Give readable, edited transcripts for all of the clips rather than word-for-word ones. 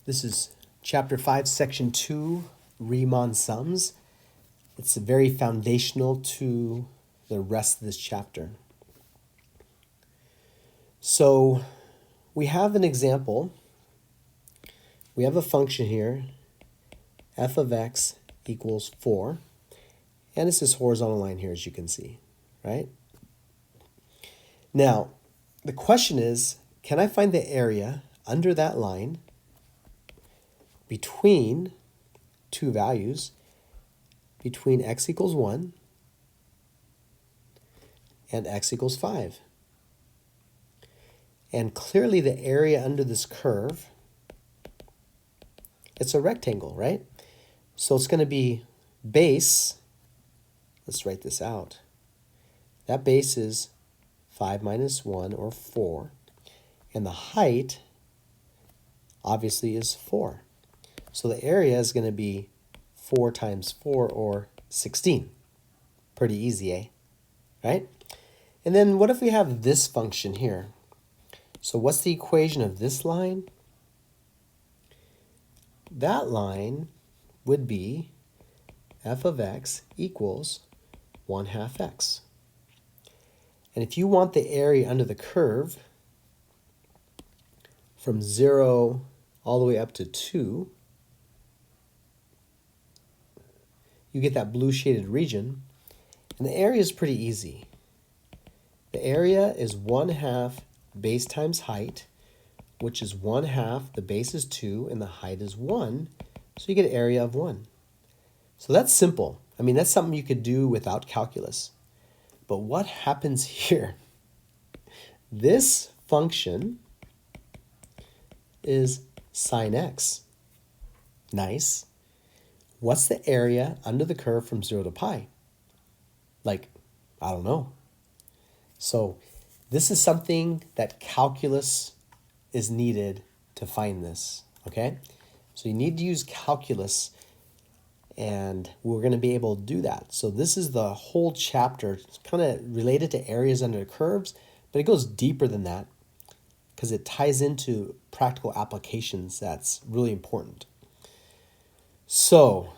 This is Chapter 5, Section 2, Riemann sums. It's very foundational to the rest of this chapter. So we have an example. We have a function here, f of x equals 4. And it's this horizontal line here, as you can see, right? Now, the question is, can I find the area under that line between two values, between x equals 1 and x equals 5? And clearly the area under this curve, it's a rectangle, right? So it's going to be base, let's write this out. That base is 5 minus 1, or 4. And the height, obviously, is 4. So the area is going to be 4 times 4, or 16. Pretty easy, eh? Right? And then what if we have this function here? So what's the equation of this line? That line would be f of x equals 1/2 x. And if you want the area under the curve from 0 all the way up to 2, you get that blue shaded region. And the area is pretty easy. The area is 1/2 base times height, which is 1/2, the base is 2, and the height is 1. So you get an area of 1. So that's simple. I mean, that's something you could do without calculus. But what happens here? This function is sine x. Nice. What's the area under the curve from 0 to pi? Like, I don't know. So this is something that calculus is needed to find this, okay? So you need to use calculus, and we're going to be able to do that. So this is the whole chapter. It's kind of related to areas under the curves, but it goes deeper than that because it ties into practical applications that's really important. So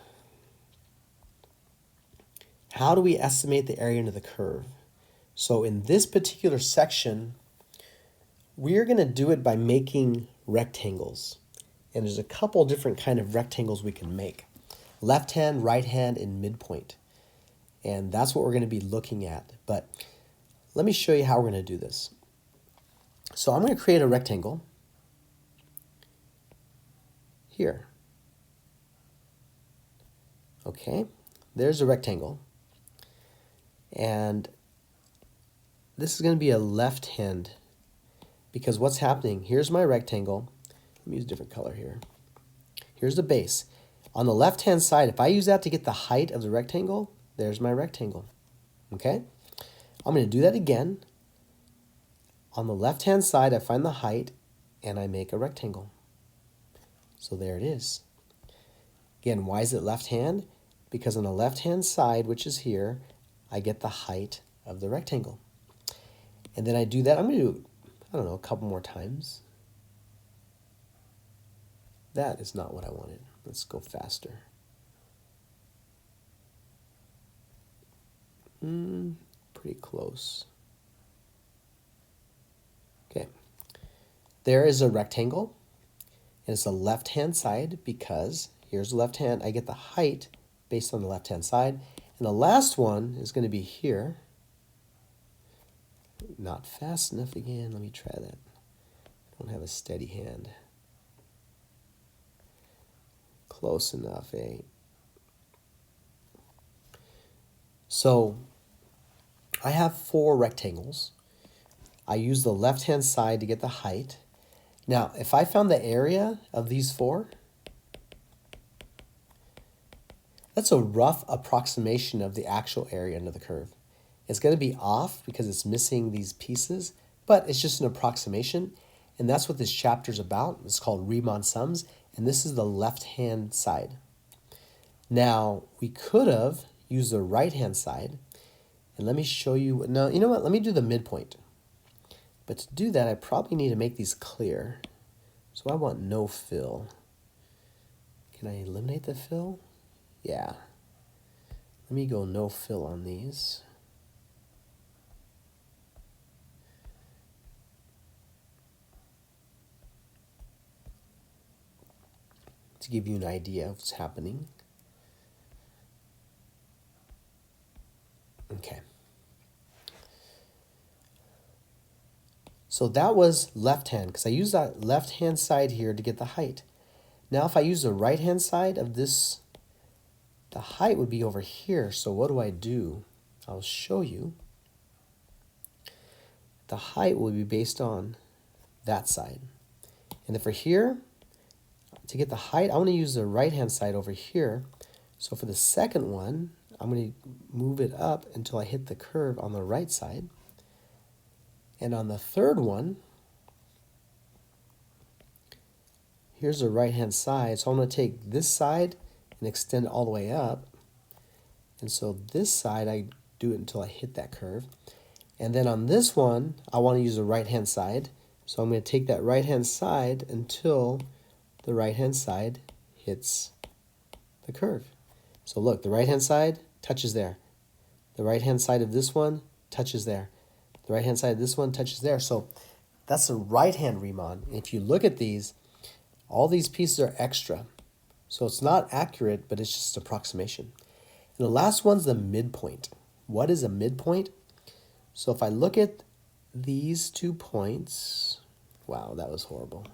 how do we estimate the area under the curve? So in this particular section, we're going to do it by making rectangles. And there's a couple different kind of rectangles we can make. Left hand, right hand, and midpoint. And that's what we're going to be looking at. But let me show you how we're going to do this. So I'm going to create a rectangle here. Okay, there's a rectangle. And this is going to be a left hand, because what's happening, here's my rectangle. Let me use a different color here. Here's the base. On the left-hand side, if I use that to get the height of the rectangle, there's my rectangle. Okay? I'm going to do that again. On the left-hand side, I find the height, and I make a rectangle. So there it is. Again, why is it left-hand? Because on the left-hand side, which is here, I get the height of the rectangle. And then I do that. I'm going to do, I don't know, a couple more times. That is not what I wanted. Let's go faster. Pretty close. Okay. There is a rectangle. And it's the left-hand side because here's the left hand. I get the height based on the left-hand side. And the last one is going to be here. Not fast enough again. Let me try that. I don't have a steady hand. Close enough, eh? So I have 4 rectangles. I use the left-hand side to get the height. Now, if I found the area of these 4, that's a rough approximation of the actual area under the curve. It's going to be off because it's missing these pieces, but it's just an approximation, and that's what this chapter is about. It's called Riemann sums, and this is the left-hand side. Now, we could have used the right-hand side, and let me show you. No, you know what? Let me do the midpoint. But to do that, I probably need to make these clear. So I want no fill. Can I eliminate the fill? Yeah. Let me go no fill on these. To give you an idea of what's happening. Okay. So that was left hand, because I used that left hand side here to get the height. Now if I use the right hand side of this, the height would be over here. So what do? I'll show you. The height will be based on that side. And then for here, to get the height, I want to use the right hand side over here. So for the second one, I'm going to move it up until I hit the curve on the right side. And on the third one, here's the right hand side. So I'm going to take this side and extend it all the way up. And so this side, I do it until I hit that curve. And then on this one, I want to use the right hand side. So I'm going to take that right hand side until the right hand side hits the curve. So look, the right hand side touches there. The right hand side of this one touches there. The right hand side of this one touches there. So that's the right hand Riemann. If you look at these, all these pieces are extra. So it's not accurate, but it's just approximation. And the last one's the midpoint. What is a midpoint? So if I look at these 2 points, wow, that was horrible.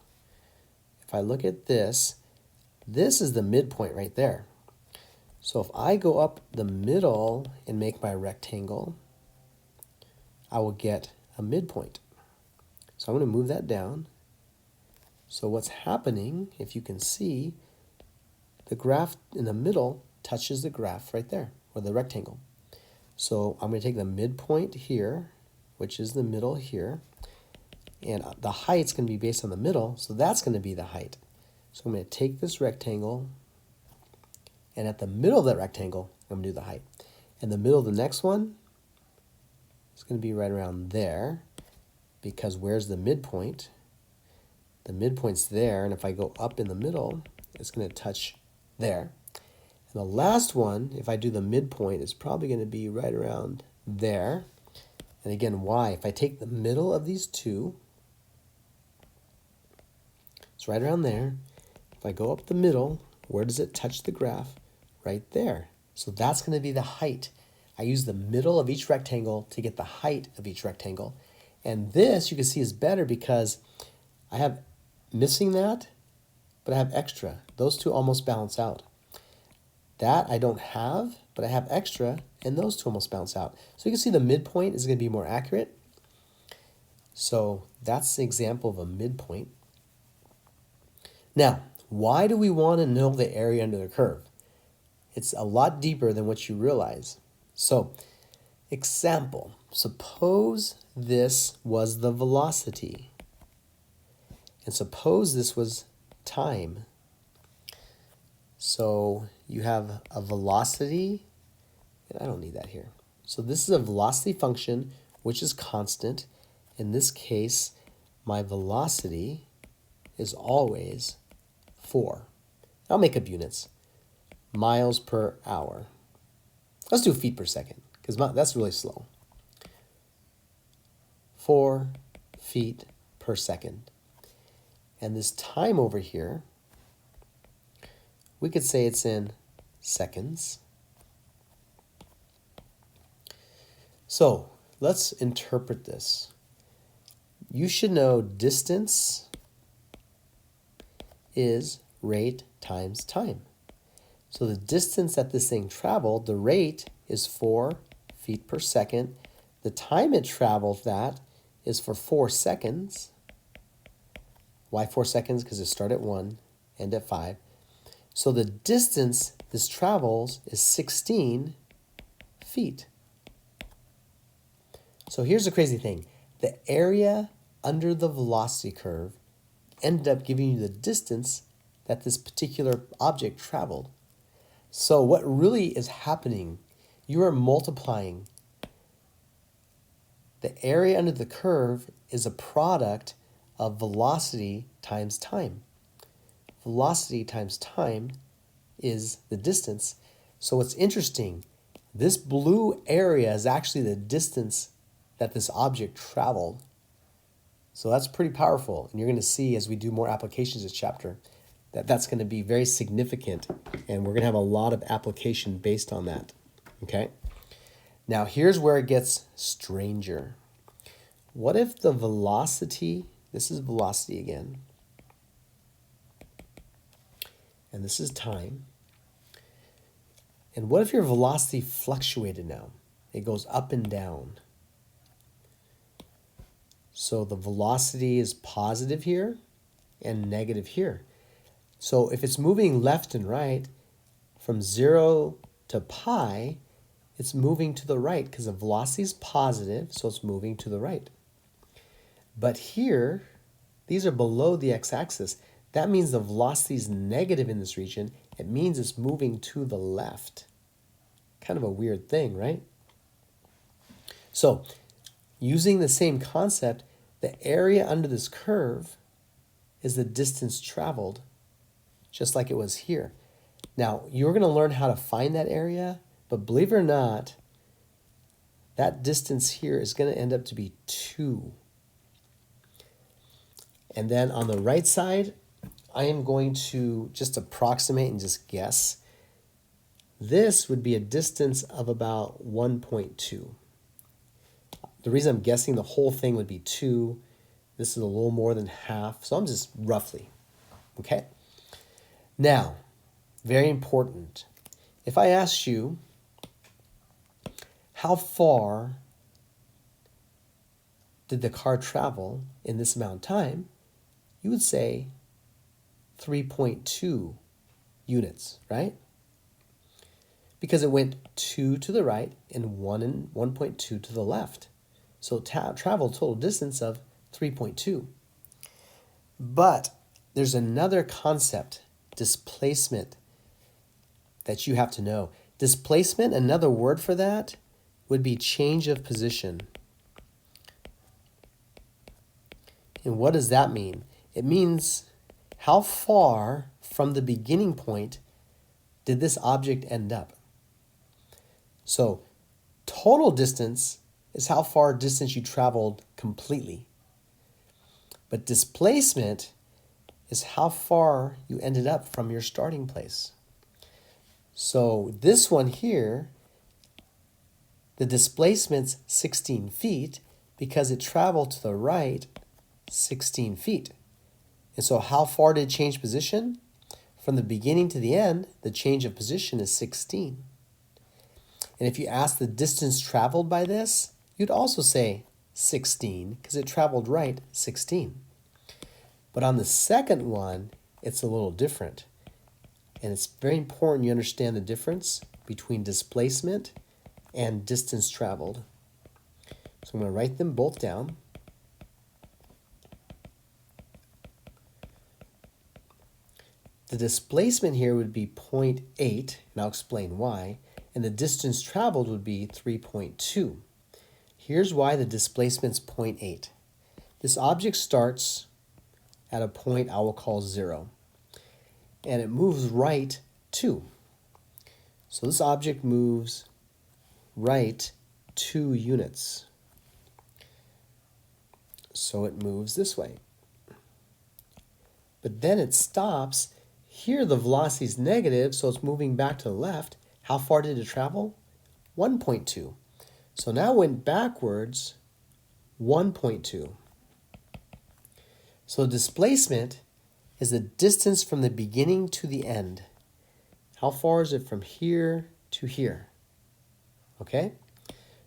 If I look at this is the midpoint right there. So if I go up the middle and make my rectangle, I will get a midpoint. So I'm going to move that down. So what's happening, if you can see, the graph in the middle touches the graph right there, or the rectangle. So I'm going to take the midpoint here, which is the middle here, and the height's going to be based on the middle, so that's going to be the height. So I'm going to take this rectangle, and at the middle of that rectangle, I'm going to do the height. And the middle of the next one is going to be right around there, because where's the midpoint? The midpoint's there, and if I go up in the middle, it's going to touch there. And the last one, if I do the midpoint, is probably going to be right around there. And again, why? If I take the middle of these two, it's right around there. If I go up the middle, where does it touch the graph? Right there. So that's going to be the height. I use the middle of each rectangle to get the height of each rectangle. And this, you can see, is better because I have missing that, but I have extra. Those two almost balance out. That I don't have, but I have extra, and those two almost balance out. So you can see the midpoint is going to be more accurate. So that's the example of a midpoint. Now, why do we want to know the area under the curve? It's a lot deeper than what you realize. So, example, suppose this was the velocity, and suppose this was time. So you have a velocity, and I don't need that here. So this is a velocity function, which is constant. In this case, my velocity is always 4. I'll make up units. Miles per hour. Let's do feet per second, because that's really slow. 4 feet per second. And this time over here, we could say it's in seconds. So let's interpret this. You should know distance is rate times time. So the distance that this thing traveled, the rate is 4 feet per second. The time it traveled that is for 4 seconds. Why 4 seconds? Because it started at 1, end at 5. So the distance this travels is 16 feet. So here's the crazy thing. The area under the velocity curve ended up giving you the distance that this particular object traveled. So what really is happening, you are multiplying. The area under the curve is a product of velocity times time. Velocity times time is the distance. So what's interesting, this blue area is actually the distance that this object traveled. So that's pretty powerful. And you're going to see as we do more applications this chapter that that's going to be very significant. And we're going to have a lot of application based on that. Okay? Now here's where it gets stranger. What if the velocity, this is velocity again, and this is time. And what if your velocity fluctuated now? It goes up and down. So the velocity is positive here and negative here. So if it's moving left and right, from 0 to pi, it's moving to the right because the velocity is positive, so it's moving to the right. But here, these are below the x-axis. That means the velocity is negative in this region. It means it's moving to the left. Kind of a weird thing, right? So, using the same concept, the area under this curve is the distance traveled, just like it was here. Now, you're going to learn how to find that area, but believe it or not, that distance here is going to end up to be 2. And then on the right side, I am going to just approximate and just guess. This would be a distance of about 1.2. The reason I'm guessing the whole thing would be 2. This is a little more than half, so I'm just roughly, okay? Now, very important. If I asked you, how far did the car travel in this amount of time? You would say 3.2 units, right? Because it went 2 to the right and 1.2 to the left. So traveled total distance of 3.2. But there's another concept, displacement, that you have to know. Displacement, another word for that, would be change of position. And what does that mean? It means how far from the beginning point did this object end up? So total distance is how far distance you traveled completely. But displacement is how far you ended up from your starting place. So this one here, the displacement's 16 feet because it traveled to the right 16 feet. And so how far did it change position? From the beginning to the end, the change of position is 16. And if you ask the distance traveled by this, you'd also say 16 because it traveled right 16. But on the second one, it's a little different. And it's very important you understand the difference between displacement and distance traveled. So I'm going to write them both down. The displacement here would be 0.8, and I'll explain why, and the distance traveled would be 3.2. Here's why the displacement's 0.8. This object starts at a point I will call 0, and it moves right 2. So this object moves right 2 units. So it moves this way. But then it stops. Here the velocity is negative, so it's moving back to the left. How far did it travel? 1.2. So now it went backwards 1.2. So displacement is the distance from the beginning to the end. How far is it from here to here? Okay?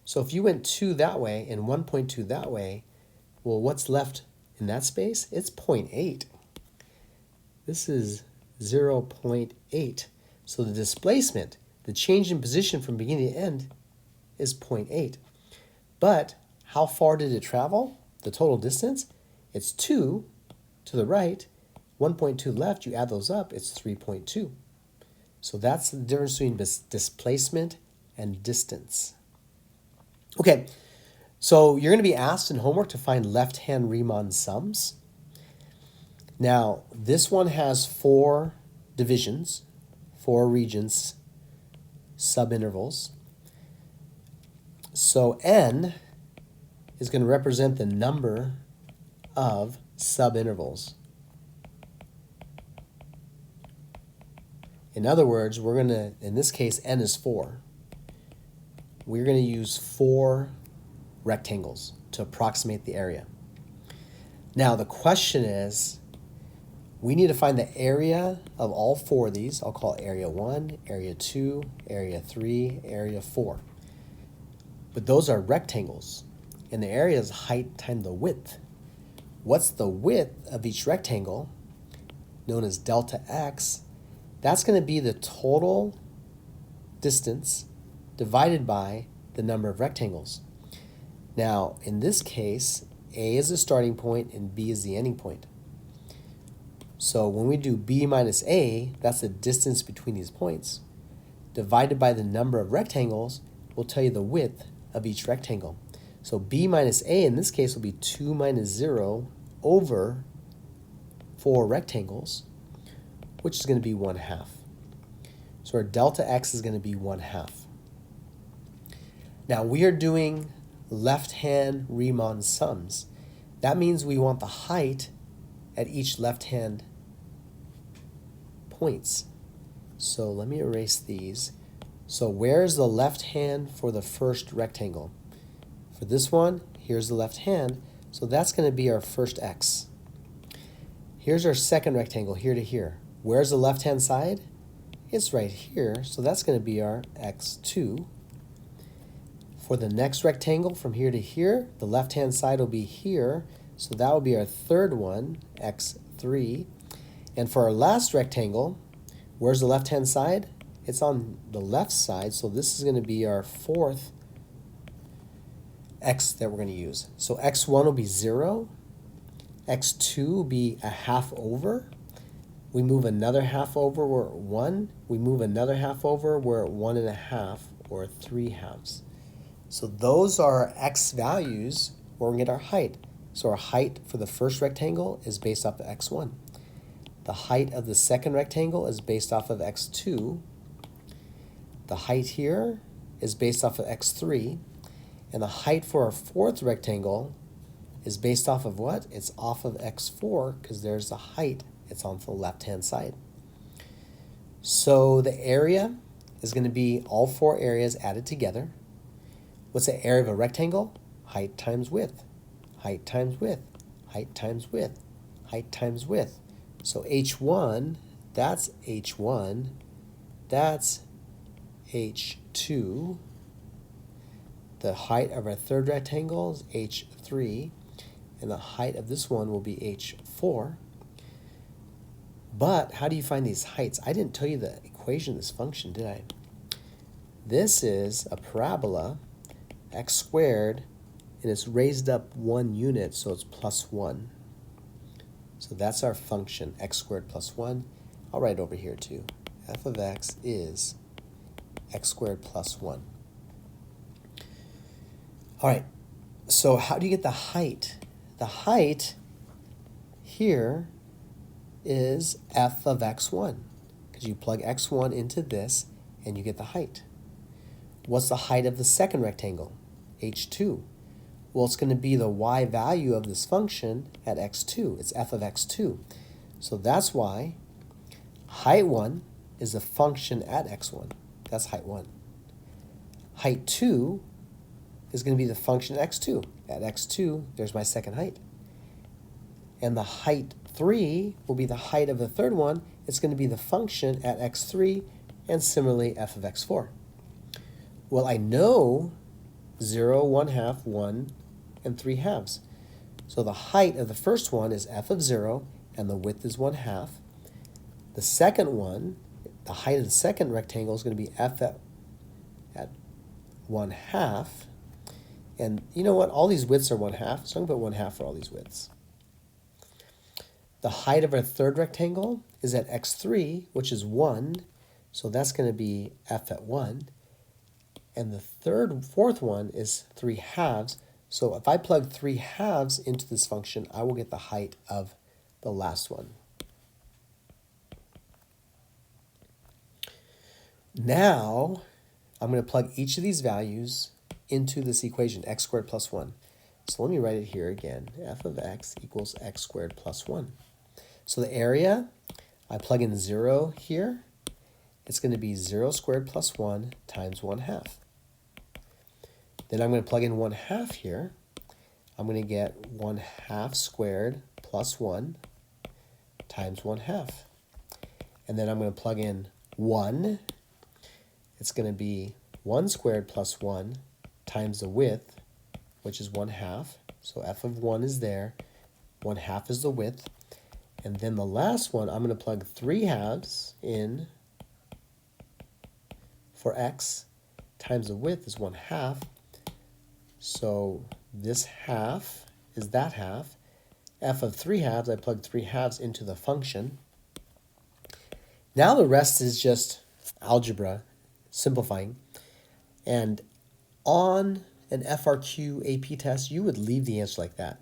So if you went 2 that way and 1.2 that way, well, what's left in that space? It's 0.8. This is 0.8. So the displacement, the change in position from beginning to end, is 0.8. But how far did it travel? The total distance? It's 2 to the right, 1.2 left. You add those up, it's 3.2. So that's the difference between displacement and distance. Okay, so you're going to be asked in homework to find left-hand Riemann sums. Now, this one has 4 divisions, 4 regions, subintervals. So n is going to represent the number of subintervals. In other words, we're going to, in this case, n is 4. We're going to use 4 rectangles to approximate the area. Now the question is, we need to find the area of all 4 of these. I'll call it area 1, area 2, area 3, area 4. But those are rectangles, and the area is height times the width. What's the width of each rectangle, known as delta x? That's going to be the total distance divided by the number of rectangles. Now, in this case, A is the starting point and B is the ending point. So when we do B minus A, that's the distance between these points, divided by the number of rectangles will tell you the width of each rectangle. So B minus A in this case will be 2 minus 0 over 4 rectangles, which is going to be 1/2. So our delta x is going to be 1/2. Now we are doing left-hand Riemann sums. That means we want the height at each left-hand points. So let me erase these. So where's the left hand for the first rectangle? For this one, here's the left hand, so that's going to be our first x. Here's our second rectangle, here to here. Where's the left-hand side? It's right here, so that's going to be our x2. For the next rectangle, from here to here, the left-hand side will be here, so that will be our third one, x3. And for our last rectangle, where's the left-hand side? It's on the left side, so this is going to be our fourth x that we're going to use. So x1 will be 0, x2 will be a half over. We move another half over, we're at 1. We move another half over, we're at 1.5, or 3/2. So those are our x values where we get our height. So our height for the first rectangle is based off of x1. The height of the second rectangle is based off of x2. The height here is based off of x3. And the height for our fourth rectangle is based off of what? It's off of x4, because there's the height. It's on the left-hand side. So the area is going to be all 4 areas added together. What's the area of a rectangle? Height times width. Height times width. Height times width. Height times width. So h1, that's h1. That's h2. The height of our third rectangle is h3. And the height of this one will be h4. But how do you find these heights? I didn't tell you the equation of this function, did I? This is a parabola, x squared, and it's raised up 1 unit, so it's plus 1. So that's our function, x squared plus 1. I'll write it over here too. F of x is x squared plus 1. All right, so how do you get the height? The height here is f of x1, because you plug x1 into this and you get the height. What's the height of the second rectangle? h2. Well, it's going to be the y value of this function at x2. It's f of x2. So that's why height 1 is a function at x1. That's height 1. Height 2 is going to be the function at x2. At x2, there's my second height. And the height 3 will be the height of the third one. It's going to be the function at x3, and similarly f of x4. Well, I know 0, 1/2, 1, and 3/2. So the height of the first one is f of 0, and the width is 1/2. The second one, the height of the second rectangle is going to be f at 1/2. And you know what? All these widths are 1/2, so I'm going to put 1/2 for all these widths. The height of our third rectangle is at x3, which is 1, so that's going to be f at 1. And the fourth one is 3/2. So if I plug 3/2 into this function, I will get the height of the last one. Now, I'm going to plug each of these values into this equation, x squared plus 1. So let me write it here again. F of x equals x squared plus 1. So the area, I plug in 0 here. It's going to be 0 squared plus 1 times 1/2. Then I'm going to plug in 1/2 here. I'm going to get 1/2 squared plus 1 times 1/2. And then I'm going to plug in 1. It's going to be 1 squared plus 1 times the width, which is 1/2. So f of 1 is there. 1/2 is the width. And then the last one, I'm going to plug 3/2 in for x times the width is 1/2. So this half is that half. F of 3/2, I plug 3/2 into the function. Now the rest is just algebra, simplifying. And on an FRQ AP test, you would leave the answer like that.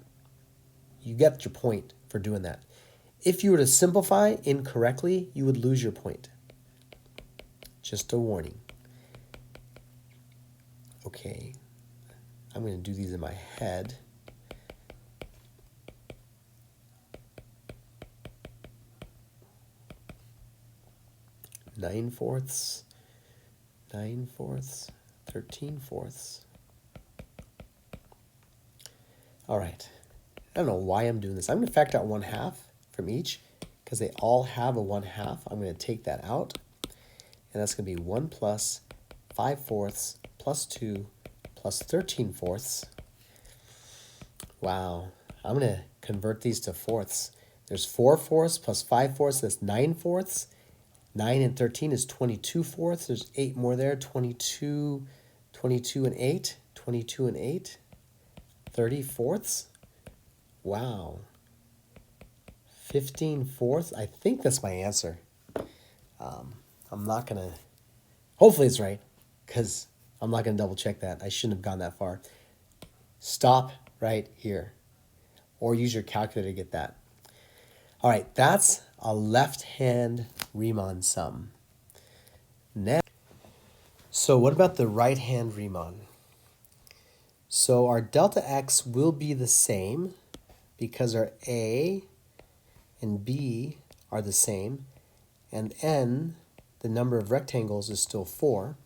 You get your point for doing that. If you were to simplify incorrectly, you would lose your point. Just a warning. Okay, I'm going to do these in my head. Nine fourths, 13/4. All right, I don't know why I'm doing this. I'm going to factor out 1/2 from each because they all have a 1/2. I'm going to take that out, and that's going to be 1 plus 5/4 plus 2 plus 13/4. Wow, I'm going to convert these to fourths. There's 4/4 plus 5/4, that's 9/4. 9 and 13 is 22/4. There's 8 more there, 22 and 8, 22 and 8, 30/4. Wow. 15/4. I think that's my answer. I'm not going to, hopefully it's right, because I'm not going to double check that. I shouldn't have gone that far. Stop right here, or use your calculator to get that. All right, that's a left-hand Riemann sum. Next, so what about the right-hand Riemann? So our delta x will be the same because our a and b are the same, and n, the number of rectangles, is still 4.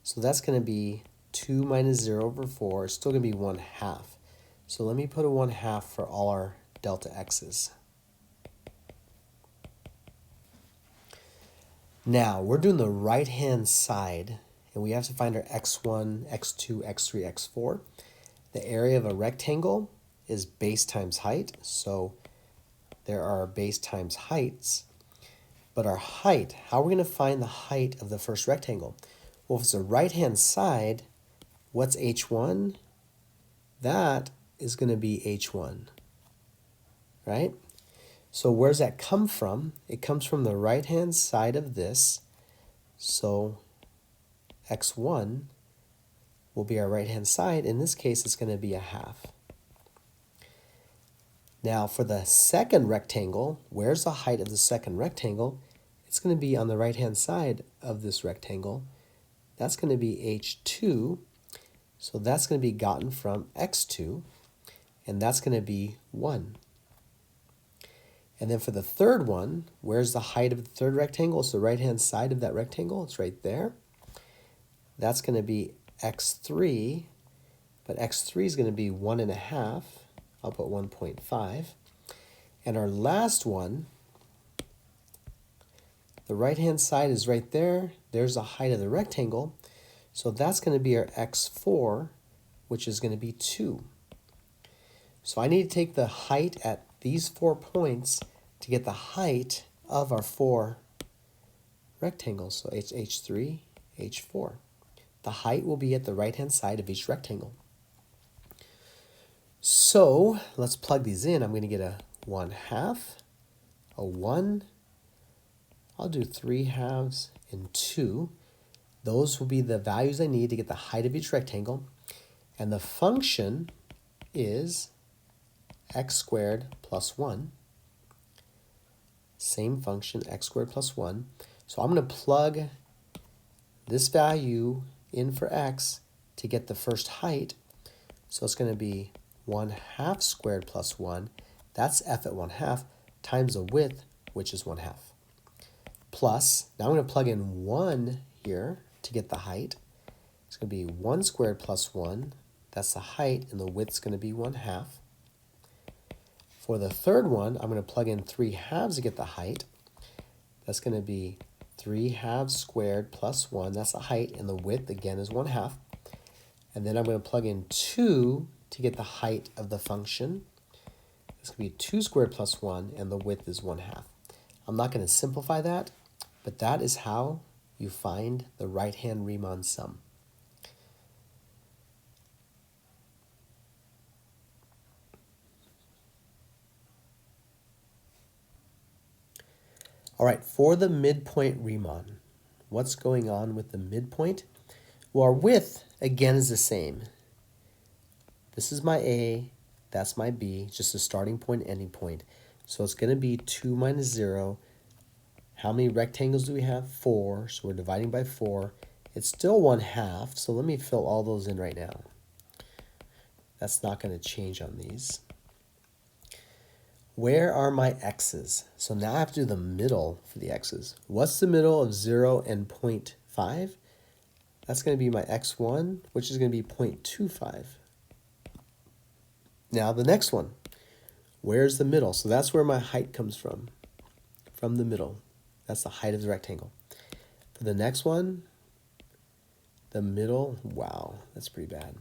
So that's going to be 2 minus 0 over 4. It's still going to be 1/2. So let me put a 1/2 for all our delta x's. Now, we're doing the right-hand side, and we have to find our x1, x2, x3, x4. The area of a rectangle is base times height, so there are base times heights. But our height, how are we going to find the height of the first rectangle? Well, if it's a right-hand side, what's h1? That is going to be h1, right? So where does that come from? It comes from the right-hand side of this. So x1 will be our right-hand side. In this case, it's going to be 1/2. Now for the second rectangle, where's the height of the second rectangle? It's going to be on the right-hand side of this rectangle. That's going to be h2. So that's going to be gotten from x2, and that's going to be 1. And then for the third one, where's the height of the third rectangle? It's the right-hand side of that rectangle. It's right there. That's going to be x3, but x3 is going to be 1.5. I'll put 1.5. And our last one, the right-hand side is right there. There's the height of the rectangle. So that's going to be our x4, which is going to be 2. So I need to take the height at these 4 points to get the height of our 4 rectangles. So h3, h4. The height will be at the right-hand side of each rectangle. So let's plug these in. I'm going to get a 1/2, a 1. I'll do 3/2 and 2. Those will be the values I need to get the height of each rectangle. And the function is x squared plus 1. Same function, x squared plus 1. So I'm going to plug this value in for x to get the first height. So it's going to be 1/2 squared plus 1. That's f at 1/2 times the width, which is 1/2. Plus, now I'm going to plug in 1 here to get the height. It's going to be 1 squared plus 1. That's the height, and the width's going to be 1/2. For the third one, I'm going to plug in 3/2 to get the height. That's going to be 3/2 squared plus 1. That's the height, and the width, again, is 1/2. And then I'm going to plug in 2 to get the height of the function. It's going to be 2 squared plus 1, and the width is 1/2. I'm not going to simplify that, but that is how you find the right-hand Riemann sum. All right, for the midpoint Riemann, what's going on with the midpoint? Well, our width, again, is the same. This is my A, that's my B, just a starting point, ending point. So it's going to be 2 minus 0. How many rectangles do we have? 4, so we're dividing by 4. It's still 1/2, so let me fill all those in right now. That's not going to change on these. Where are my x's? So now I have to do the middle for the x's. What's the middle of 0 and 0.5? That's going to be my x1, which is going to be 0.25. Now the next one. Where's the middle? So that's where my height comes from the middle. That's the height of the rectangle. For the next one, the middle, wow, that's pretty bad.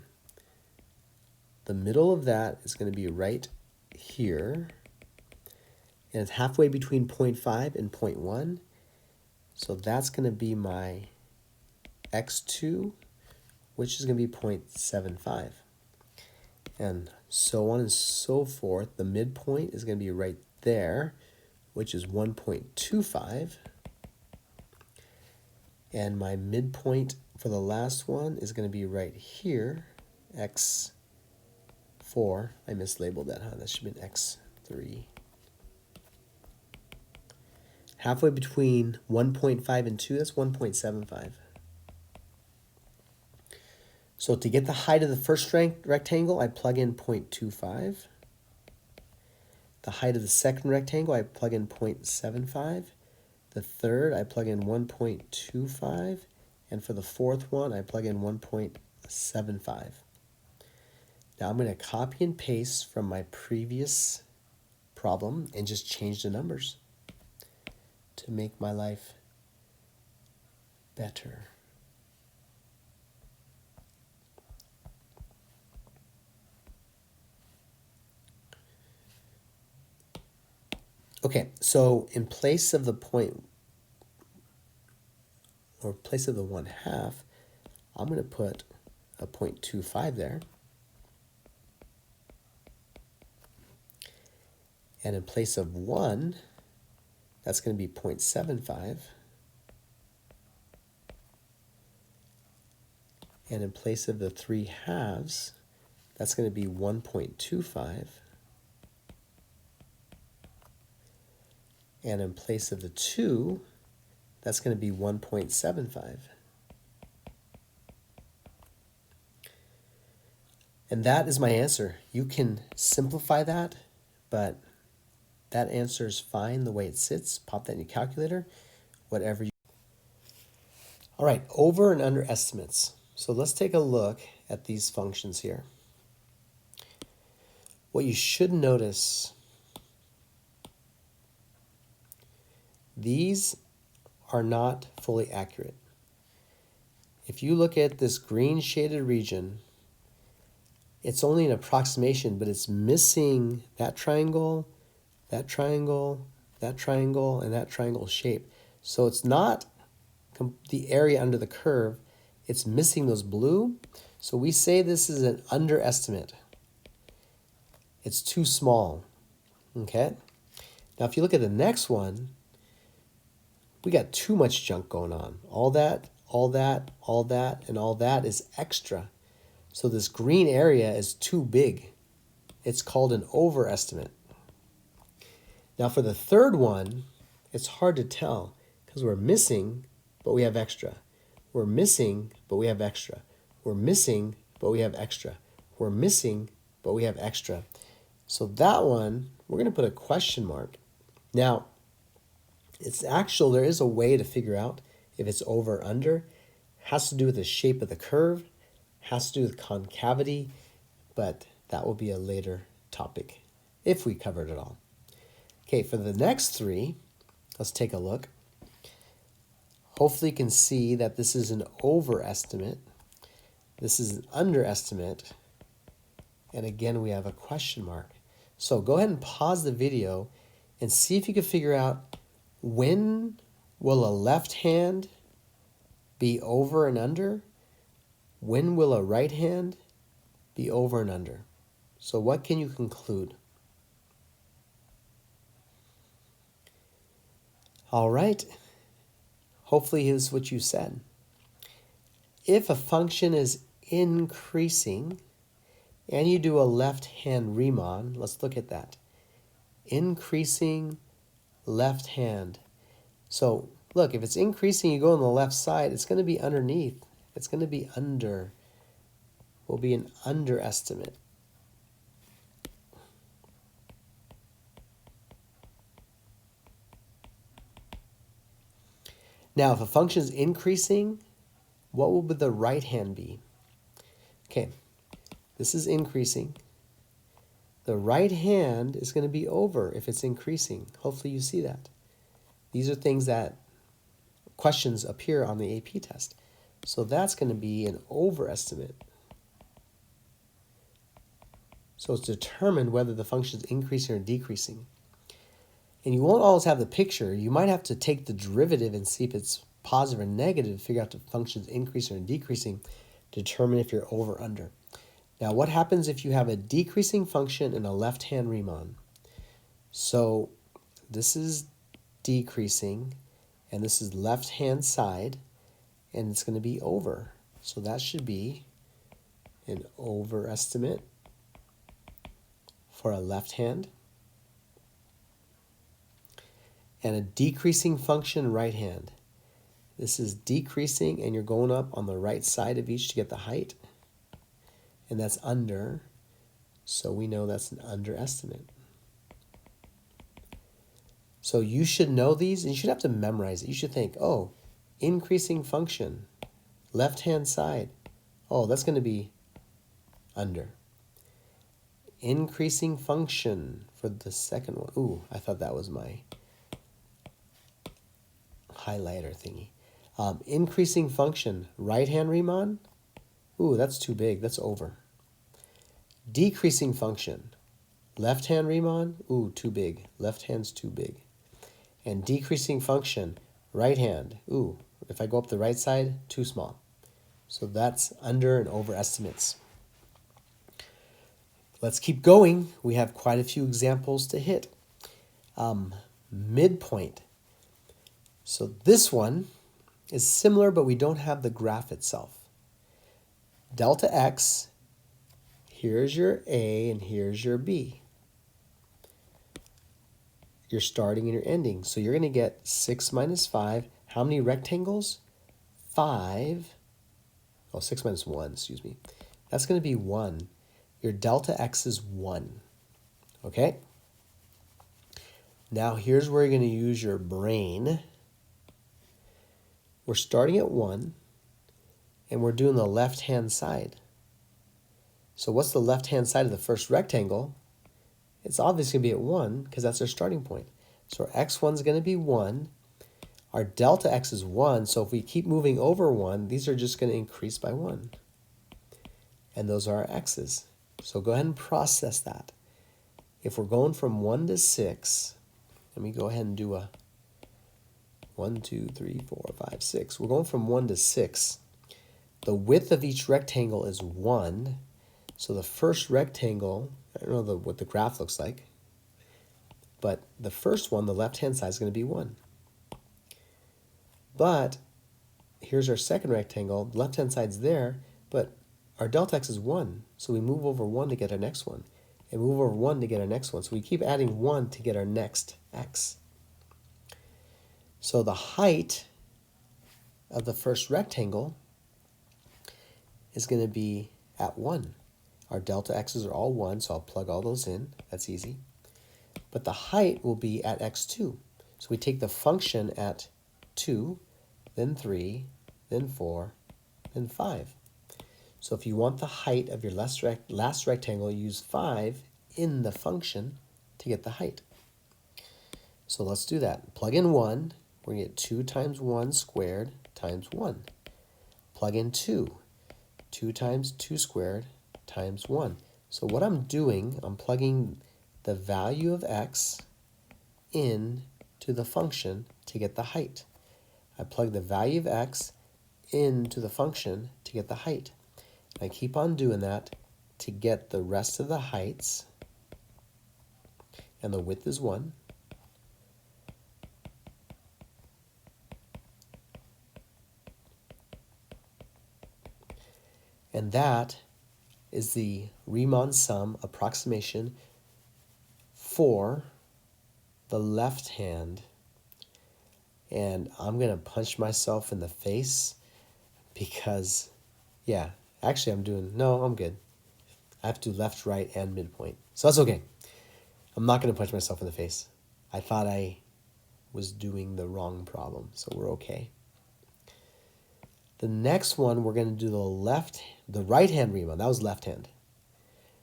The middle of that is going to be right here. And it's halfway between 0.5 and 0.1. So that's going to be my x2, which is going to be 0.75. And so on and so forth. The midpoint is going to be right there, which is 1.25. And my midpoint for the last one is going to be right here, x4. I mislabeled that, huh? That should be an x3. Halfway between 1.5 and 2, that's 1.75. So to get the height of the first rectangle, I plug in 0.25. The height of the second rectangle, I plug in 0.75. The third, I plug in 1.25. And for the fourth one, I plug in 1.75. Now I'm going to copy and paste from my previous problem and just change the numbers to make my life better. Okay, so in place of the point, or in place of the 1/2, I'm going to put a 0.25 there. And in place of 1, that's going to be 0.75. And in place of the 3/2, that's going to be 1.25. And in place of the 2, that's going to be 1.75. And that is my answer. You can simplify that, but that answer is fine the way it sits. Pop that in your calculator, whatever you... All right, over and under estimates. So let's take a look at these functions here. What you should notice, these are not fully accurate. If you look at this green shaded region, it's only an approximation, but it's missing that triangle, that triangle, that triangle, and that triangle shape. So it's not the area under the curve, it's missing those blue. So we say this is an underestimate. It's too small, okay? Now if you look at the next one, we got too much junk going on. All that, all that, all that, and all that is extra. So this green area is too big. It's called an overestimate. Now for the third one, it's hard to tell because we're missing, but we have extra. We're missing, but we have extra. We're missing, but we have extra. We're missing, but we have extra. So that one, we're going to put a question mark. Now, there is a way to figure out if it's over or under. It has to do with the shape of the curve, has to do with concavity, but that will be a later topic if we covered it all. Okay, for the next three, let's take a look. Hopefully you can see that this is an overestimate, this is an underestimate, and again we have a question mark. So go ahead and pause the video and see if you can figure out when will a left hand be over and under? When will a right hand be over and under? So what can you conclude? All right. Hopefully this is what you said. If a function is increasing and you do a left-hand Riemann, let's look at that. Increasing left hand. So look, if it's increasing, you go on the left side, it's going to be underneath. It's going to be under. Will be an underestimate. Now, if a function is increasing, what will the right hand be? Okay, this is increasing. The right hand is going to be over if it's increasing. Hopefully you see that. These are things that questions appear on the AP test. So that's going to be an overestimate. So it's determined whether the function is increasing or decreasing. And you won't always have the picture. You might have to take the derivative and see if it's positive or negative to figure out if the function is increasing or decreasing, to determine if you're over or under. Now, what happens if you have a decreasing function in a left-hand Riemann? So this is decreasing, and this is left-hand side, and it's going to be over. So that should be an overestimate for a left hand. And a decreasing function right hand. This is decreasing, and you're going up on the right side of each to get the height. And that's under, so we know that's an underestimate. So you should know these, and you should have to memorize it. You should think, oh, increasing function, left-hand side. Oh, that's going to be under. Increasing function for the second one. Ooh, I thought that was my highlighter thingy. Increasing function, right-hand Riemann. Ooh, that's too big. That's over. Decreasing function, left-hand Riemann. Ooh, too big. Left hand's too big. And decreasing function, right hand. Ooh, if I go up the right side, too small. So that's under and over estimates. Let's keep going. We have quite a few examples to hit. Midpoint. So this one is similar, but we don't have the graph itself. Delta x, here's your A and here's your B. You're starting and you're ending. So you're going to get 6 minus 5. How many rectangles? 5. Oh, 6 minus 1, excuse me. That's going to be 1. Your delta x is 1. Okay? Now here's where you're going to use your brain. We're starting at 1, and we're doing the left-hand side. So what's the left-hand side of the first rectangle? It's obviously going to be at 1 because that's our starting point. So our x1 is going to be 1. Our delta x is 1, so if we keep moving over 1, these are just going to increase by 1. And those are our x's. So go ahead and process that. If we're going from 1 to 6, let me go ahead and do a 1, 2, 3, 4, 5, 6. We're going from 1 to 6. The width of each rectangle is 1. So the first rectangle, I don't know what the graph looks like, but the first one, the left-hand side, is going to be 1. But here's our second rectangle. The left-hand side's there, but our delta x is 1. So we move over 1 to get our next one, and move over 1 to get our next one. So we keep adding 1 to get our next x. So the height of the first rectangle is going to be at 1. Our delta x's are all 1, so I'll plug all those in. That's easy. But the height will be at x2. So we take the function at 2, then 3, then 4, then 5. So if you want the height of your last rectangle, use 5 in the function to get the height. So let's do that. Plug in 1. We're going to get 2 times 1 squared times 1. Plug in 2. 2 times 2 squared times 1. So what I'm doing, I'm plugging the value of x in to the function to get the height. I plug the value of x into the function to get the height. I keep on doing that to get the rest of the heights, and the width is 1. And that is the Riemann sum approximation for the left hand. And I'm going to punch myself in the face because, yeah, actually I'm good. I have to do left, right, and midpoint. So that's okay. I'm not going to punch myself in the face. I thought I was doing the wrong problem, so we're okay. The next one, we're going to do the right-hand Riemann. That was left hand.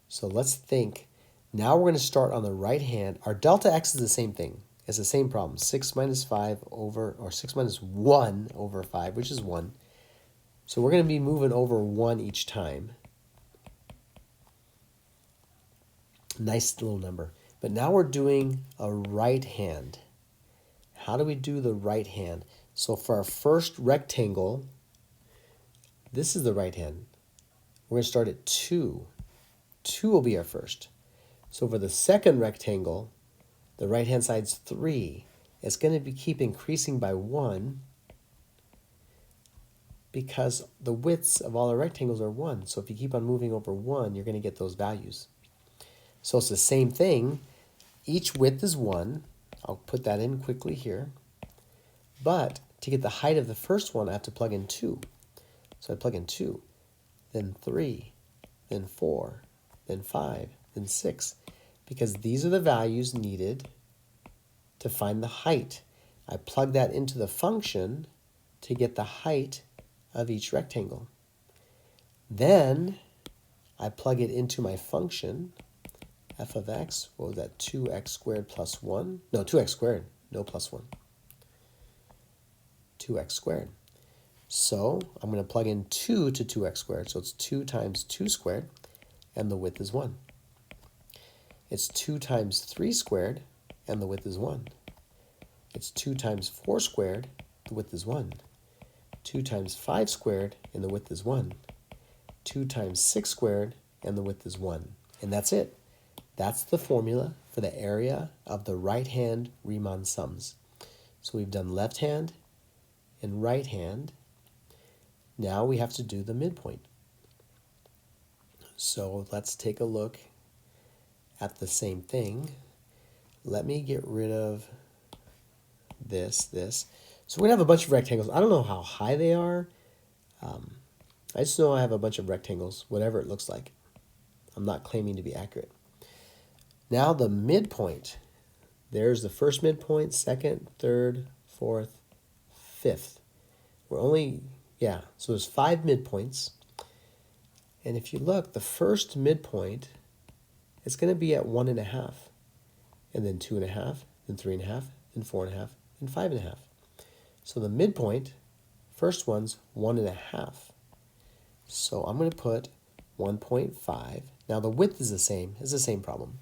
So let's think. Now we're going to start on the right hand. Our delta x is the same thing. It's the same problem. 6 minus 5 over, or 6 minus 1 over 5, which is 1. So we're going to be moving over 1 each time. Nice little number. But now we're doing a right hand. How do we do the right hand? So for our first rectangle, this is the right hand. We're going to start at 2. 2 will be our first. So for the second rectangle, the right-hand side's 3. It's going to keep increasing by 1 because the widths of all our rectangles are 1. So if you keep on moving over 1, you're going to get those values. So it's the same thing. Each width is 1. I'll put that in quickly here. But to get the height of the first one, I have to plug in 2. So I plug in 2, then 3, then 4, then 5, then 6, because these are the values needed to find the height. I plug that into the function to get the height of each rectangle. Then I plug it into my function, f of x. What was that? 2x squared plus 1? No, 2x squared. No plus 1. 2x squared. So I'm going to plug in 2 to 2x squared. So it's 2 times 2 squared, and the width is 1. It's 2 times 3 squared, and the width is 1. It's 2 times 4 squared, the width is 1. 2 times 5 squared, and the width is 1. 2 times 6 squared, and the width is 1. And that's it. That's the formula for the area of the right-hand Riemann sums. So we've done left hand and right hand. Now we have to do the midpoint. So let's take a look at the same thing. Let me get rid of this. So we're going to have a bunch of rectangles. I don't know how high they are. I just know I have a bunch of rectangles, whatever it looks like. I'm not claiming to be accurate. Now the midpoint. There's the first midpoint, second, third, fourth, fifth. So there's 5 midpoints. And if you look, the first midpoint is going to be at 1.5, and then 2.5, then 3.5, then 4.5, then 5.5. So the midpoint, first one's 1.5. So I'm going to put 1.5. Now the width is the same. It's the same problem.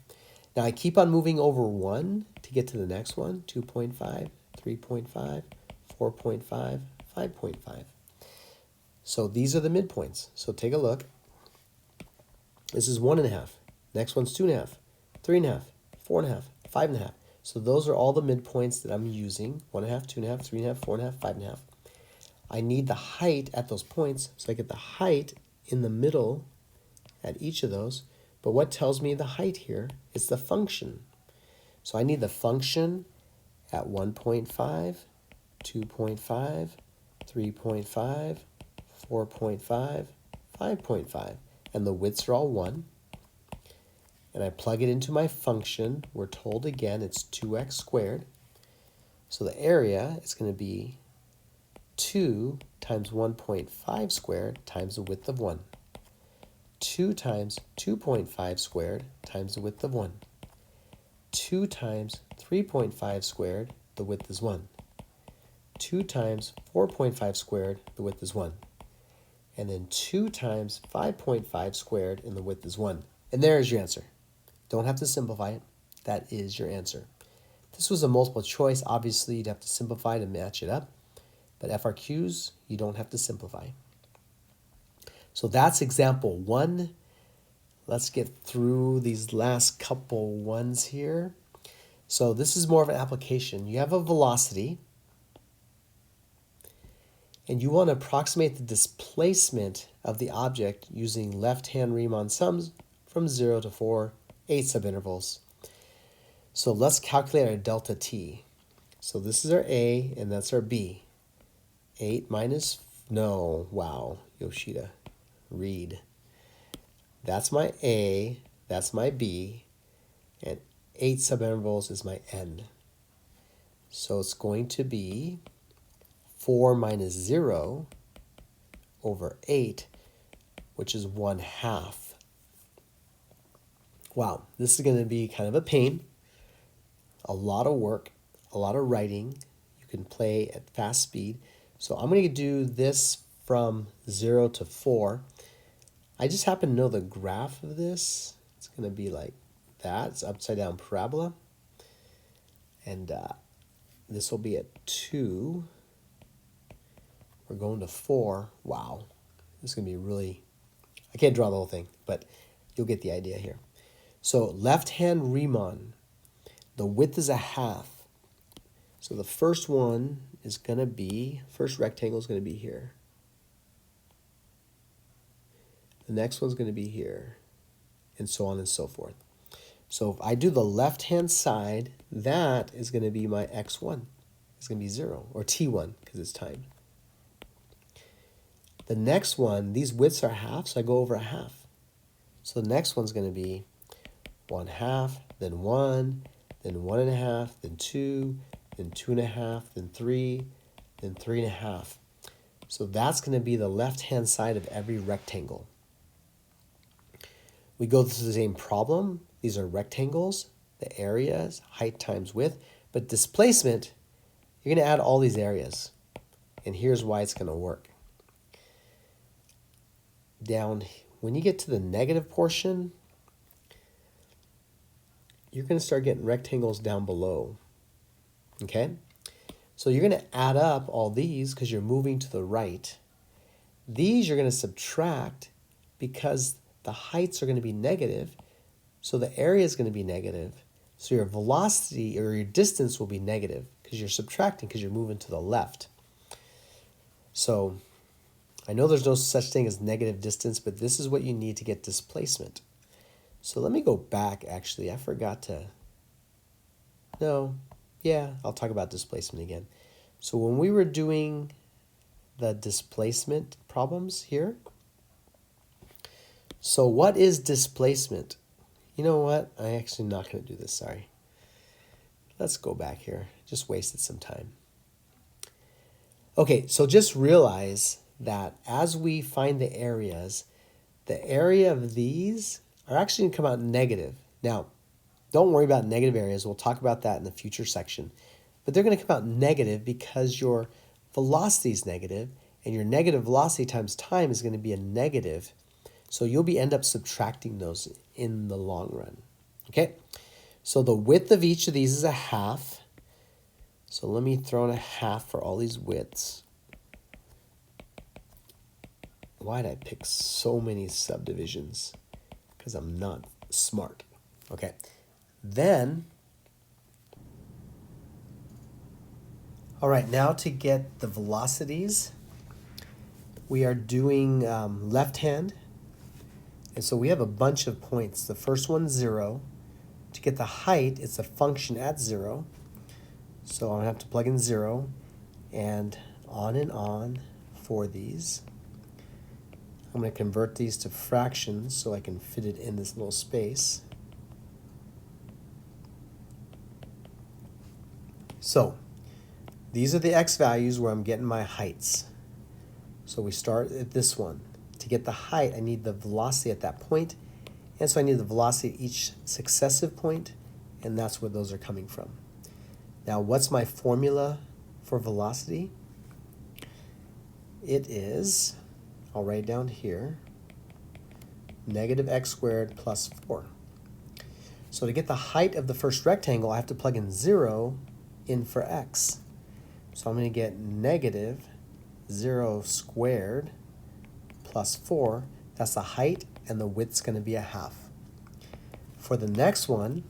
Now I keep on moving over 1 to get to the next one. 2.5, 3.5, 4.5, 5.5. So these are the midpoints. So take a look. This is 1.5. Next one's 2.5, 3.5, 4.5, 5.5. So those are all the midpoints that I'm using. 1.5, 2.5, 3.5, 4.5, 5.5. I need the height at those points, so I get the height in the middle at each of those. But what tells me the height here is the function. So I need the function at 1.5, 2.5, 3.5, 4.5, 5.5. And the widths are all 1. And I plug it into my function. We're told again it's 2x squared. So the area is going to be 2 times 1.5 squared times the width of 1. 2 times 2.5 squared times the width of 1. 2 times 3.5 squared, the width is 1. 2 times 4.5 squared, the width is 1. And then 2 times 5.5 squared, and the width is 1. And there is your answer. Don't have to simplify it. That is your answer. If this was a multiple choice, obviously you'd have to simplify to match it up. But FRQs, you don't have to simplify. So that's example 1. Let's get through these last couple ones here. So this is more of an application. You have a velocity, and you want to approximate the displacement of the object using left-hand Riemann sums from 0 to 4, 8 subintervals. So let's calculate our delta t. So this is our A, and that's our B. 8 minus, no, wow, Yoshida, read. That's my A, that's my B, and 8 subintervals is my N. So it's going to be 4 minus 0 over 8, which is 1/2. Wow, this is going to be kind of a pain. A lot of work, a lot of writing. You can play at fast speed. So I'm going to do this from 0 to 4. I just happen to know the graph of this. It's going to be like that. It's upside down parabola. And this will be at 2. We're going to 4. Wow. This is going to be really, I can't draw the whole thing, but you'll get the idea here. So left-hand Riemann, the width is 1/2. So the first one is going to be, first rectangle is going to be here. The next one's going to be here, and so on and so forth. So if I do the left-hand side, that is going to be my x1. It's going to be 0, or t1, because it's time. The next one, these widths are 1/2, so I go over 1/2. So the next one's going to be 1/2, then 1, then 1.5, then 2, then 2.5, then 3, then 3.5. So that's going to be the left-hand side of every rectangle. We go through the same problem. These are rectangles. The areas, height times width. But displacement, you're going to add all these areas. And here's why it's going to work. Down, when you get to the negative portion, you're going to start getting rectangles down below. Okay? So you're going to add up all these because you're moving to the right. These you're going to subtract because the heights are going to be negative, so the area is going to be negative. So your velocity or your distance will be negative because you're subtracting because you're moving to the left. So I know there's no such thing as negative distance, but this is what you need to get displacement. So let me go back, actually. I forgot to... No. Yeah, I'll talk about displacement again. So when we were doing the displacement problems here, so what is displacement? You know what? I'm actually not going to do this, sorry. Let's go back here. Just wasted some time. Okay, so just realize that as we find the areas, the area of these are actually going to come out negative. Now, don't worry about negative areas. We'll talk about that in the future section. But they're going to come out negative because your velocity is negative, and your negative velocity times time is going to be a negative. So you'll end up subtracting those in the long run. Okay? So the width of each of these is 1/2. So let me throw in 1/2 for all these widths. Why did I pick so many subdivisions? Because I'm not smart. Okay. Then, all right, now to get the velocities, we are doing left hand. And so we have a bunch of points. The first one's 0. To get the height, it's a function at 0. So I'm going to have to plug in 0. And on and on for these. I'm going to convert these to fractions so I can fit it in this little space. So these are the x values where I'm getting my heights. So we start at this one. To get the height, I need the velocity at that point, and so I need the velocity at each successive point, and that's where those are coming from. Now, what's my formula for velocity? It is, I'll write it down here, negative x squared plus 4. So to get the height of the first rectangle, I have to plug in 0 in for x. So I'm going to get negative 0 squared plus 4. That's the height, and the width's going to be a half. For the next one,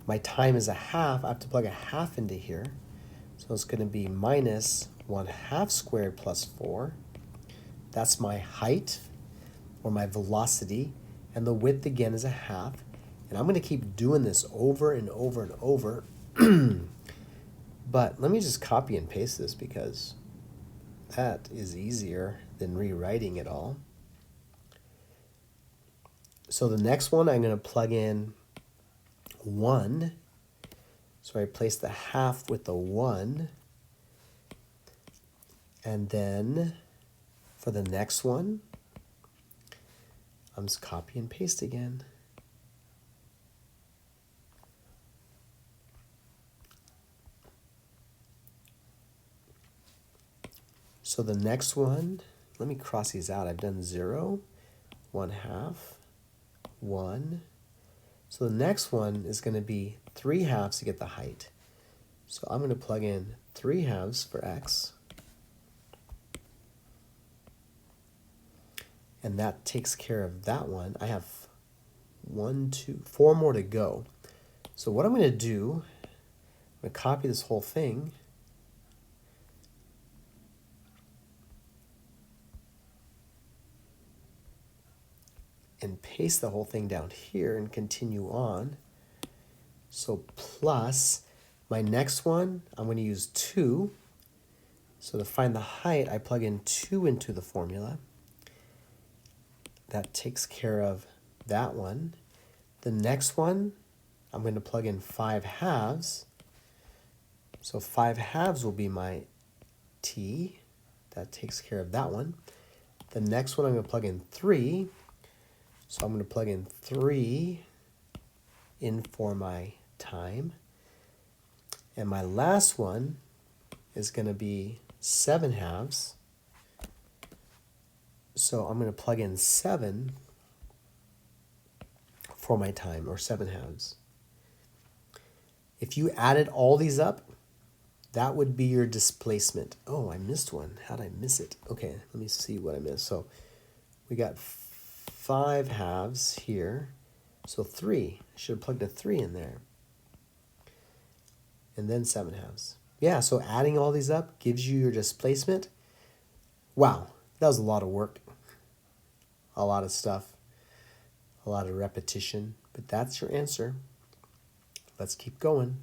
my time is a half. I have to plug a half into here. So it's going to be minus 1/2 squared plus 4. That's my height, or my velocity, and the width again is a half. And I'm going to keep doing this over and over and over. But let me just copy and paste this because that is easier than rewriting it all. So the next one, I'm going to plug in 1. So I replace the half with the 1. And then for the next one, I'm just copy and paste again. So the next one, let me cross these out. I've done 0, 1/2, 1. So the next one is going to be 3/2 to get the height. So I'm going to plug in 3/2 for x. And that takes care of that one. I have 1, 2, 4 more to go. So what I'm going to do, I'm going to copy this whole thing. And paste the whole thing down here and continue on. So plus, my next one, I'm going to use 2. So to find the height, I plug in 2 into the formula. That takes care of that one. The next one, I'm going to plug in 5/2. So 5/2 will be my t. That takes care of that one. The next one, I'm going to plug in 3. So I'm going to plug in 3 in for my time. And my last one is going to be 7/2. So I'm going to plug in 7 for my time, or 7/2. If you added all these up, that would be your displacement. Oh, I missed one. How did I miss it? Okay, let me see what I missed. So we got 5/2 here. So 3. I should have plugged a 3 in there. And then 7/2. Yeah, so adding all these up gives you your displacement. Wow, that was a lot of work. A lot of stuff. A lot of repetition. But that's your answer. Let's keep going.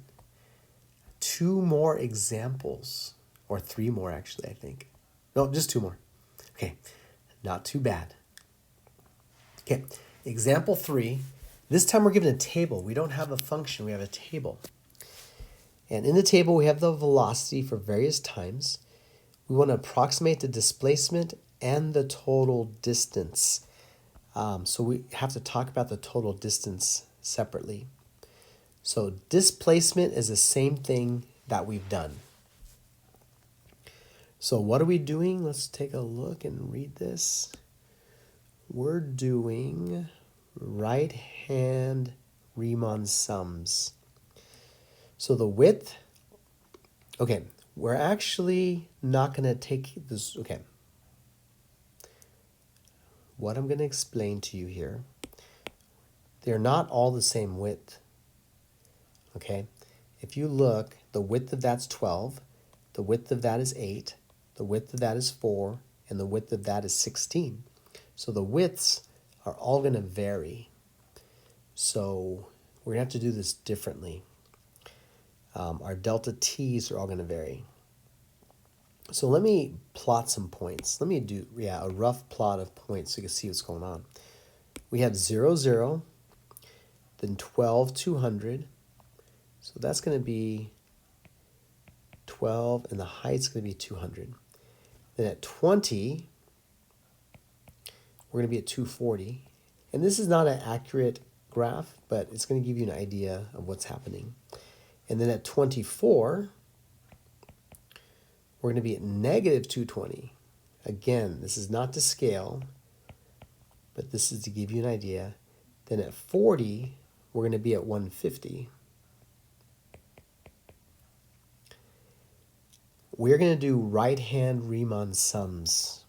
2 more examples. Or 3 more, actually, I think. No, just 2 more. Okay, not too bad. Okay, example 3. This time we're given a table. We don't have a function, we have a table. And in the table we have the velocity for various times. We want to approximate the displacement and the total distance. So we have to talk about the total distance separately. So displacement is the same thing that we've done. So what are we doing? Let's take a look and read this. We're doing right-hand Riemann sums. So the width, okay, we're actually not going to take this, okay. What I'm going to explain to you here, they're not all the same width, okay? If you look, the width of that's 12, the width of that is 8, the width of that is 4, and the width of that is 16. So the widths are all going to vary. So we're going to have to do this differently. Our delta t's are all going to vary. So let me plot some points. Let me do, a rough plot of points so you can see what's going on. We have 0, 0, then 12, 200. So that's going to be 12, and the height's going to be 200. Then at 20, we're going to be at 240. And this is not an accurate graph, but it's going to give you an idea of what's happening. And then at 24, we're going to be at negative 220. Again, this is not to scale, but this is to give you an idea. Then at 40, we're going to be at 150. We're going to do right-hand Riemann sums.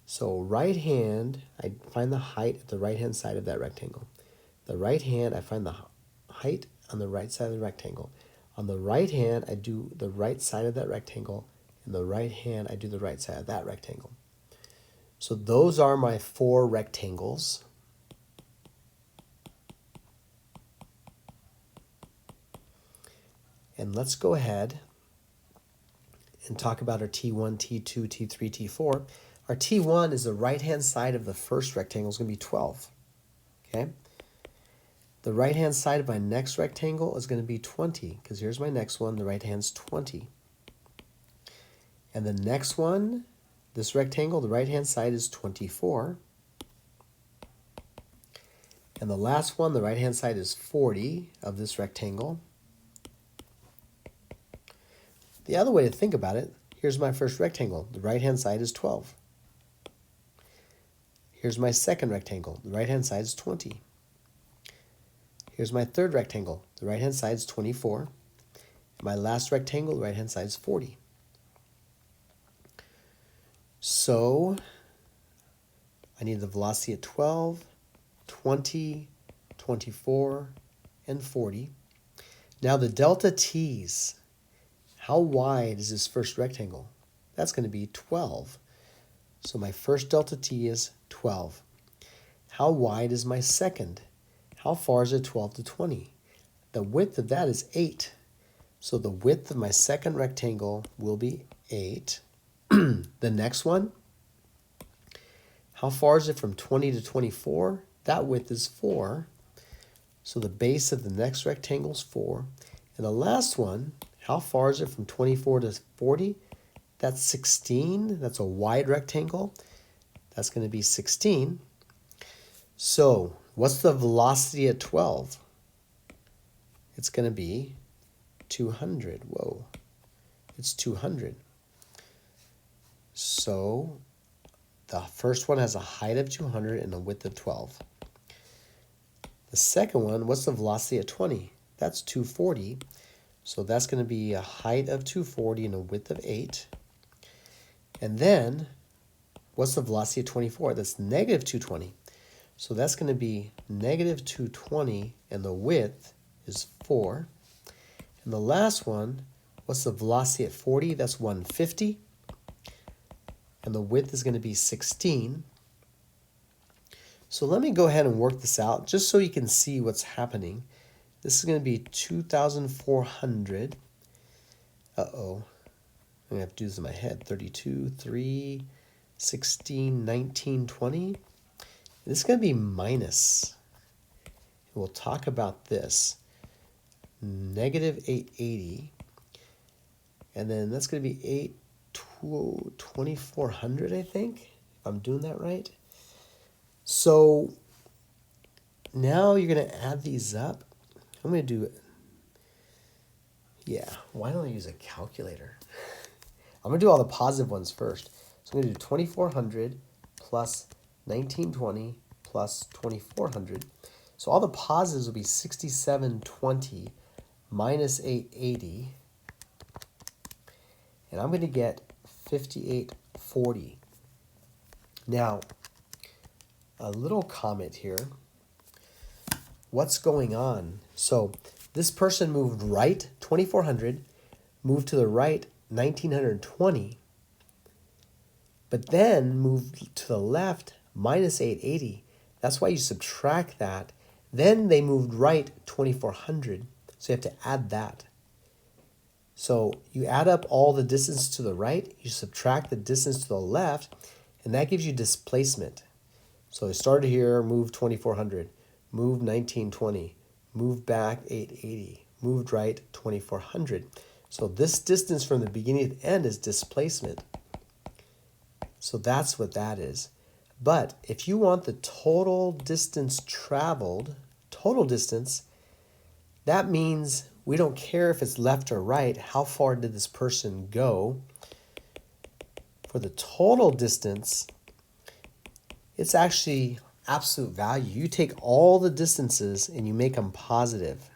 So right hand, I find the height at the right-hand side of that rectangle. The right hand, I find the height on the right side of the rectangle. On the right hand, I do the right side of that rectangle. And the right hand, I do the right side of that rectangle. So those are my 4 rectangles. And let's go ahead and talk about our T1, T2, T3, T4. Our T1 is the right-hand side of the first rectangle is going to be 12. Okay? The right-hand side of my next rectangle is going to be 20, because here's my next one. The right hand's 20. And the next one, this rectangle, the right-hand side is 24. And the last one, the right-hand side is 40 of this rectangle. The other way to think about it, here's my first rectangle. The right-hand side is 12. Here's my second rectangle. The right-hand side is 20. Here's my third rectangle. The right-hand side is 24. And my last rectangle, the right-hand side is 40. So I need the velocity at 12, 20, 24, and 40. Now the delta t's. How wide is this first rectangle? That's going to be 12. So my first delta t is 12. How wide is my second? How far is it 12 to 20? The width of that is 8. So the width of my second rectangle will be 8. The next one, how far is it from 20 to 24? That width is 4. So the base of the next rectangle is 4. And the last one, how far is it from 24 to 40? That's 16. That's a wide rectangle. That's going to be 16. So what's the velocity at 12? It's going to be 200. Whoa. It's 200. So the first one has a height of 200 and a width of 12. The second one, what's the velocity at 20? That's 240. So that's going to be a height of 240 and a width of 8. And then, what's the velocity at 24? That's negative 220. So that's going to be negative 220, and the width is 4. And the last one, what's the velocity at 40? That's 150. And the width is going to be 16. So let me go ahead and work this out just so you can see what's happening. This is going to be 2,400. Uh-oh. I'm going to have to do this in my head. 32, 3, 16, 19, 20. This is going to be minus. We'll talk about this. Negative 880. And then that's going to be 2,400, I think, if I'm doing that right. So now you're going to add these up. I'm going to do it. Yeah, why don't I use a calculator? I'm going to do all the positive ones first. So I'm going to do 2,400 plus 1920 plus 2,400. So all the positives will be 6720 minus 880. And I'm going to get 5840. Now, a little comment here. What's going on? So this person moved right 2,400, moved to the right 1,920, but then moved to the left minus 880. That's why you subtract that. Then they moved right 2,400, so you have to add that. So you add up all the distance to the right, you subtract the distance to the left, and that gives you displacement. So I started here, moved 2400, moved 1920, moved back 880, moved right 2400. So this distance from the beginning to the end is displacement. So that's what that is. But if you want the total distance traveled, total distance, that means we don't care if it's left or right, how far did this person go. For the total distance, it's actually absolute value. You take all the distances and you make them positive.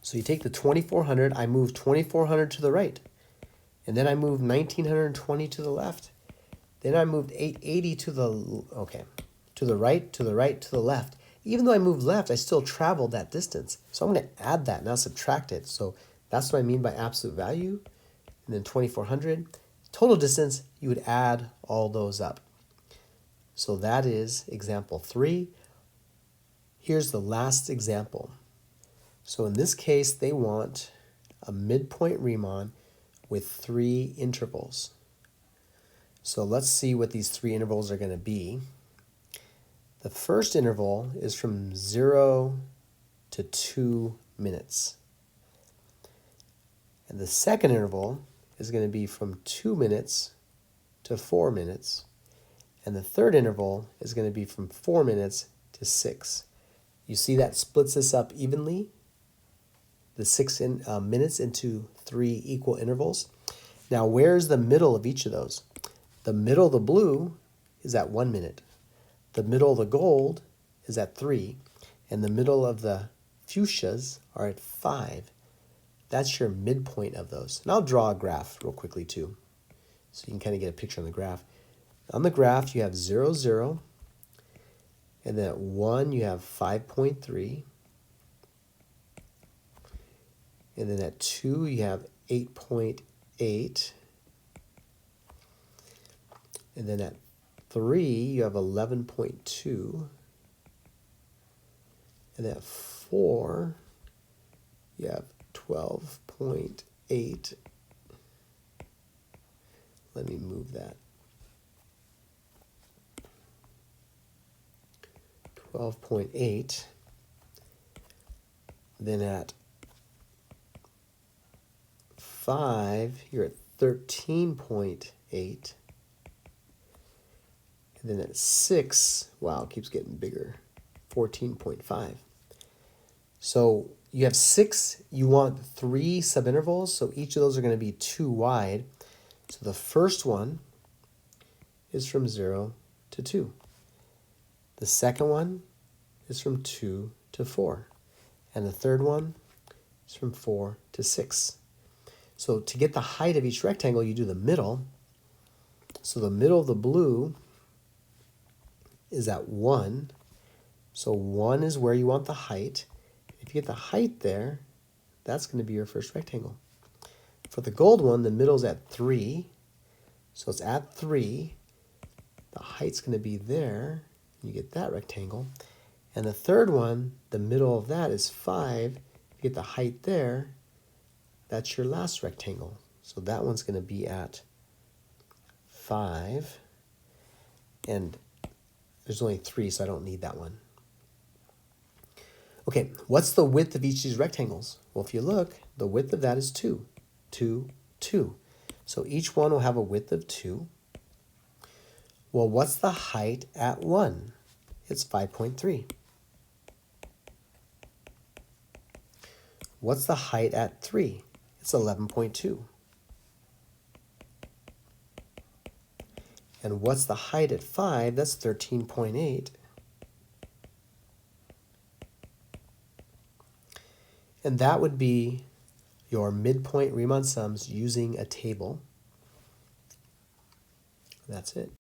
So you take the 2400, I move 2400 to the right. And then I moved 1920 to the left. Then I moved 880 to the right, to the right, to the left. Even though I moved left, I still traveled that distance. So I'm going to add that, now subtract it. So that's what I mean by absolute value. And then 2400. Total distance, you would add all those up. So that is example 3. Here's the last example. So in this case, they want a midpoint Riemann with 3 intervals. So let's see what these 3 intervals are going to be. The first interval is from 0 to 2 minutes. And the second interval is going to be from 2 minutes to 4 minutes. And the third interval is going to be from 4 minutes to 6. You see that splits this up evenly, the 6 minutes into 3 equal intervals. Now where's the middle of each of those? The middle of the blue is at 1 minute. The middle of the gold is at 3. And the middle of the fuchsias are at 5. That's your midpoint of those. And I'll draw a graph real quickly too, so you can kind of get a picture on the graph. On the graph, you have 0, 0. And then at 1, you have 5.3. And then at 2, you have 8.8. And then at 3, you have 11.2. And at 4, you have 12.8. Let me move that. 12.8. Then at 5, you're at 13.8. And then at 6, wow, it keeps getting bigger, 14.5. So you have 6, you want 3 subintervals, so each of those are going to be 2 wide. So the first one is from 0 to 2. The second one is from 2 to 4. And the third one is from 4 to 6. So to get the height of each rectangle, you do the middle. So the middle of the blue is at 1. So 1 is where you want the height. If you get the height there, that's going to be your first rectangle. For the gold one, the middle is at 3. So it's at 3. The height's going to be there. You get that rectangle. And the third one, the middle of that is 5. You get the height there. That's your last rectangle. So that one's going to be at 5. And there's only 3, so I don't need that one. Okay, what's the width of each of these rectangles? Well, if you look, the width of that is 2. 2, 2. So each one will have a width of 2. Well, what's the height at 1? It's 5.3. What's the height at 3? It's 11.2. And what's the height at 5? That's 13.8. And that would be your midpoint Riemann sums using a table. That's it.